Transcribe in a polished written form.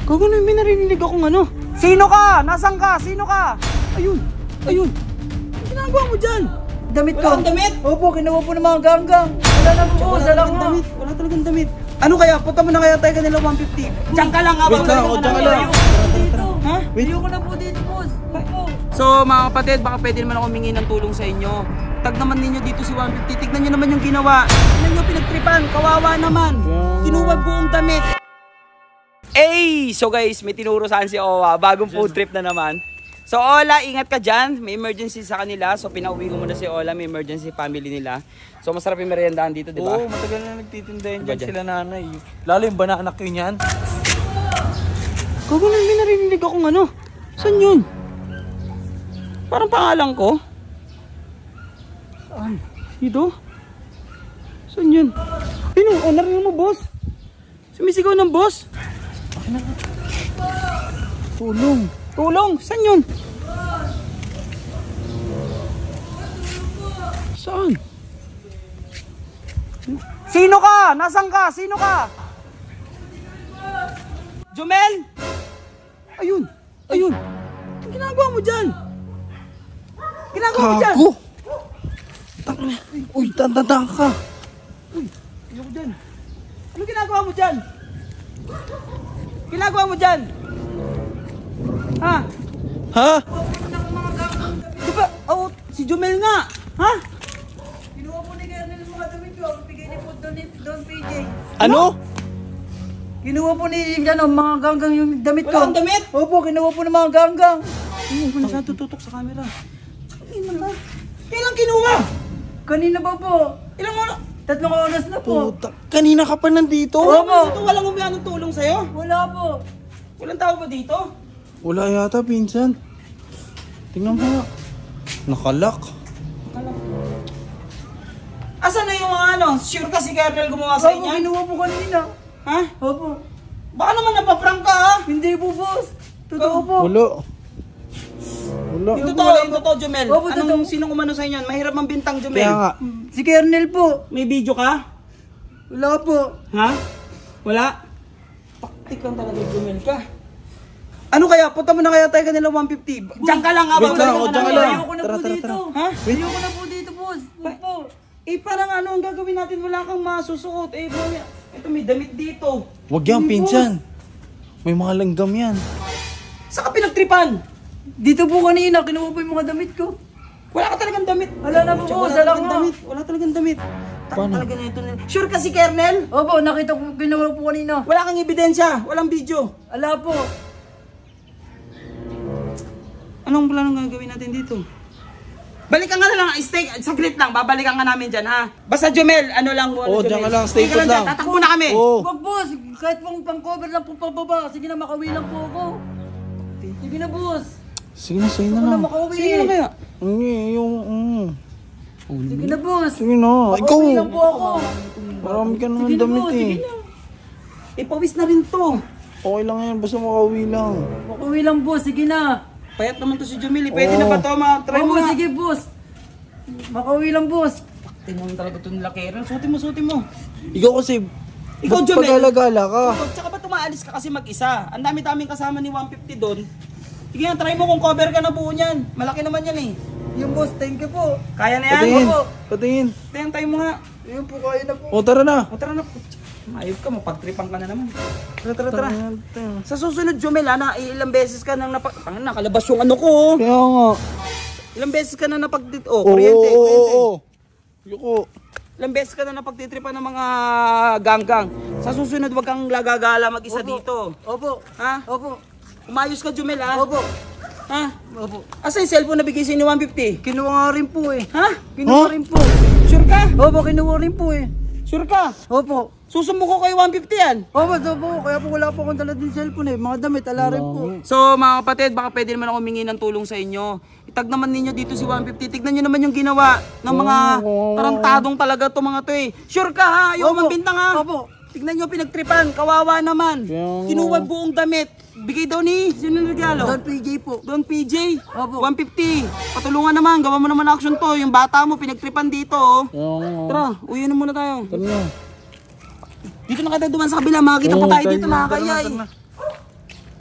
Gago na, may narinig akong ano. Sino ka? Nasaan ka? Sino ka? Ayun. Ayun. Ano ginagawa mo dyan? Damit ko. Wala kang damit? Opo, kinuha po ng mga ganggang. Wala na po, Wala talagang damit. Wala talagang damit. Ano kaya? Punta mo na kaya tayo kanila 150. Diyan ka lang, habang Wait lang, diyan ka lang. Dito. Ha? Ayoko na po dito, boss. Opo. So mga kapatid, baka pwede naman ako humingi ng tulong sa inyo. Tag naman ninyo dito si 150. Tignan nyo naman yung ginawa. Tignan nyo pinagtripan. Kawawa naman. Kinuha buong damit. So guys, may tinuro saan si Owa. Bagong food trip na naman. So Ola, ingat ka dyan. May emergency sa kanila. So pinauwi ko muna si Ola. May emergency family nila. So masarap yung meriendahan dito, di ba? Oo, matagal na nagtitinda yan dyan sila nanay. Lalo yung banaanak yun yan. Gago na, may narinig akong ano. Saan yun? Parang pangalan ko. Saan? Dito? Saan yun? Sino? Oh, narinig mo, boss? Sumisigaw ng boss? Tulong. Tulong? Saan yun? Saan? Sino ka? Nasaan ka? Sino ka? Jomel? Ayun. Ayun. Ang ginagawa mo dyan? Ginagawa mo dyan? Gago. Uy, tanda ka. Uy, ayoko dyan. Ano ginagawa mo dyan? Ginagawa mo dyan? Ha? Ha? Di ba? Oh, si Jomel nga. Ha? Kinuha po ni Kernel yung mga damit ko. Bigay ni po Don PJ. Ano? Kinuha po ni mga ganggang yung damit ko. Wala kang damit? Opo, kinuha po ng mga ganggang. Ayun, kung nasaan tututok sa camera. Kailan kinuha? Kanina ba po? Ilang oras? 3 oras na po. Puta, kanina ka pa nandito? Opo. Ito walang humihan ng tulong sa'yo? Wala po. Walang tao ba dito? Wala yata, pinsan. Tingnan mo nga. Nakalak. Asan na yung mga ano? Sure ka si Kernel gumawa sa Opo, inyo? kinuha po kanina. Ha? Opo. Baka naman napaprank ka ha? Hindi po, boss. Totoo po. Wala. Wala. Yung totoo, Jomel. Opo, Anong sinong umano sa inyo? Mahirap ang bintang, Jomel. Kaya nga. Si Kernel po. May video ka? Wala po. Ha? Wala? Taktik lang talaga, Jomel ka. Ano kaya? Punta mo na kaya tayo kanila 150. Diyan ka lang, habang Wait lang, diyan ka lang. Ayoko na Tara, po tara, dito. tara. Ha? Ayoko na po dito, boss. Opo. Parang ano ang gagawin natin? Wala kang masusuot. Ito may damit dito. Wag yan, pinsan. May mga langgam yan. Saan ka pinagtripan? Dito po kanina, kinuha po yung mga damit ko. Wala ka talagang damit. Wala na po, boss. Wala nga. Wala talagang damit. Paano? Talaga na ito. Sure ka si Kernel? Opo, nakita ko, kinuha po kanina. Wala kang ebidensya. Walang video. Wala po. Anong planong gagawin natin dito? Balikan ka na lang, stay, saglit lang, babalikan ka namin dyan ha. Basta Jomel, ano lang mo. Oo, diyan ka lang, Stay stay ka put lang. dyan, tatakbo na kami. Oo. Wag, boss. Kahit pong pang-cover lang po pababa. Sige na, makauwi lang po ako. Sige na, boss. Sige na, sige Ako na na lang. makauwi. Sige na kaya. Sige na, boss. Sige na. Ikaw. Makauwi lang po ako. Marami ka naman Sige na, damit boss. eh. Sige na. Ipawis na rin to. Okay lang yan, basta makauwi lang. Makauwi lang, boss. Sige na. Payat naman to si Jomel, pwede na ba to? Try mo Oo, nga. sige, boss. Makauwi lang, boss. Tingnan talaga itong lakero. Suotin mo. Ikaw kasi, Ikaw, ba't Jomel? pag-alagala ka? Tsaka ba tumaalis ka kasi mag-isa? Ang dami-daming kasama ni 150 doon. Sige nga, try mo kung cover ka na buo niyan. Malaki naman yan eh. Yung boss, thank you po. Kaya na yan? Patingin, Opo. patingin. Tingnan tayo mo nga. Ayun po, kaya na po. O, tara na. O tara na. Ayop ka, mapagtripan ka na naman. Tara. Sa susunod, Jomel, ilang beses ka nang nakalabas yung ano ko. Oh. Kaya nga. Ilang beses ka na kuryente. Oo. Yuko. Ilang beses ka na napagtitripan ng mga ganggang. Sa susunod, wag kang lagagala mag-isa dito. Opo. Ha? Opo. Umayos ka, Jomel, ha? Opo. Ha? Opo. Asa yung cellphone na bigay sa'yo ni 150? Kinuha nga rin po eh. Ha? Kinuha Huh? rin po. Sure ka? Opo, kinuha rin po eh. Sure ka? Opo. Susumbong ko kay 150 yan. Opo, kaya po wala po akong dala din cellphone eh. Mga damit, ala rin po. So mga kapatid, baka pwede naman ako humingi ng tulong sa inyo. Itag naman ninyo dito si 150. Tignan nyo naman yung ginawa ng mga tarantadong talaga to mga to eh. Sure ka ha? Ayaw Opo. mambintang ha? Opo. Tignan nyo pinagtripan. Kawawa naman. Kinuha buong damit. Bigay daw ni, sino regalo? Don PJ po. Don PJ. Opo. 150. Patulungan naman. Gawa mo naman action to. Yung bata mo pinagtripan dito. Oh. Tara, uwi na muna tayo. Tara na. Dito na ka duman sa kabila. Makakita pa tayo dito nakakaya eh.